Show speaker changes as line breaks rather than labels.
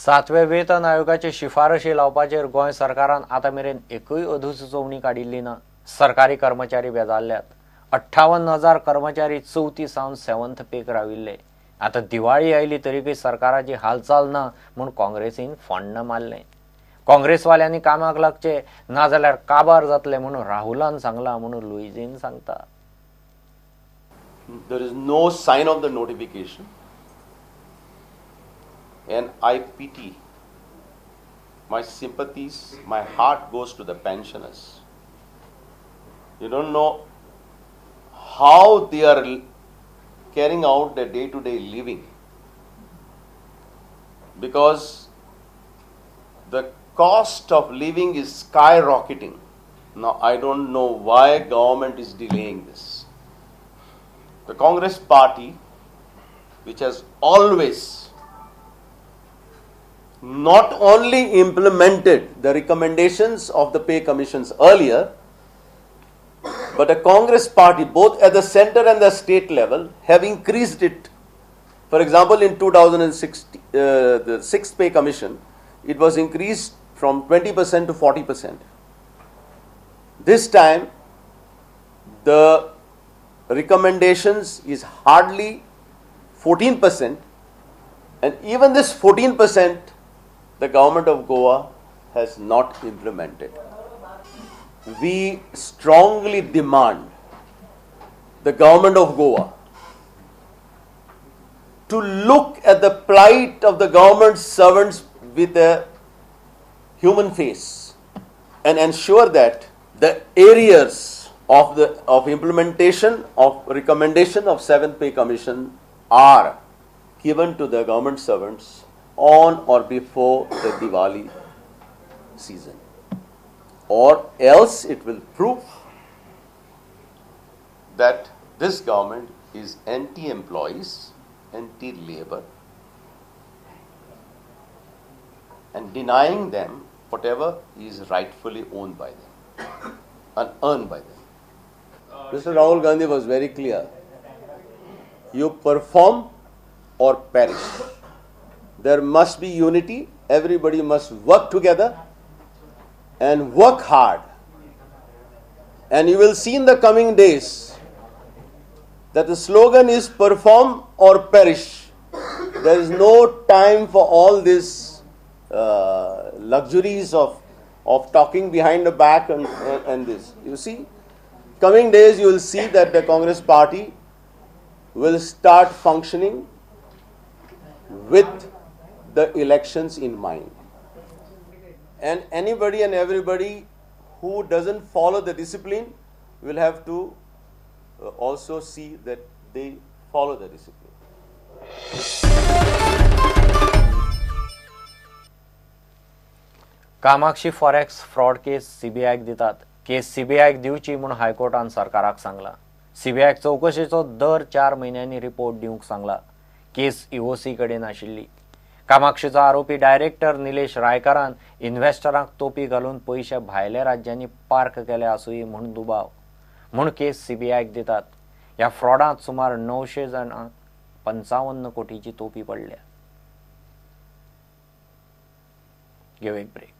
सातव्या वेतन आयोगाचे शिफारशी लावपाचेर गोंय सरकारान आता मेरेन एकूय अधिसुचोवणी काडिल्ली ना। सरकारी कर्मचारी बेजारल्यात। 58,000 कर्मचारी चौथी सावन 7th पेक राविल्ले। आता दिवाळी आयली तरीकय सरकाराची हालचाल ना म्हूण काँग्रेसीन फोण्ण मारलें। काँग्रेसवाल्यांनी कामाक लागचे नाजाल्यार काबार जातले म्हणून राहुलान सांगला म्हणून लुईजीन सांगता।
There is no sign of the notification, and I pity. My sympathies, my heart goes to the pensioners. You don't know how they are carrying out their day-to-day living, because the cost of living is skyrocketing. Now, I don't know why government is delaying this. The Congress party, which has always not only implemented the recommendations of the pay commissions earlier, but the Congress party, both at the center and the state level, have increased it. For example, in 2006, the 6th pay commission, it was increased from 20% to 40%. This time, the recommendations is hardly 14%, and even this 14% the government of Goa has not implemented. We strongly demand the government of Goa to look at the plight of the government servants with a human face and ensure that the areas of implementation of recommendation of 7th pay commission are given to the government servants on or before the Diwali season, or else it will prove that this government is anti-employees, anti-labor, and denying them whatever is rightfully owned by them and earned by them. Mr. Rahul Gandhi was very clear. You perform or perish. There must be unity. Everybody must work together and work hard. And you will see in the coming days that the slogan is perform or perish. There is no time for all this luxuries of talking behind the back and this. You see, coming days you will see that the Congress party will start functioning with the elections in mind. And anybody and everybody who doesn't follow the discipline will have to also see that they follow the discipline.
Kamakshi forex fraud case सीबीआयक दितात। Case सीबीआयक दिवची म्हूण हायकोर्टान सरकाराक सांगला। सीबीआयक चौकशेचो दर 4 म्हयन्यांनी report दिवंक Sangla. Case EOC कडेन आशिल्ली। कामाक्षीचो आरोपी डायरेक्टर निलेश रायकरान इन्व्हेस्टरांक तोपी घालून पयशे भायल्या राज्यांनी पार्क केले आसूय म्हूण दुबाव म्हूण केस सीबीआयक दितात। ह्या फ्रॉडांत सुमार 900 जाणांक 55 कोटीची तोपी पडल्या। घेऊ एक ब्रेक।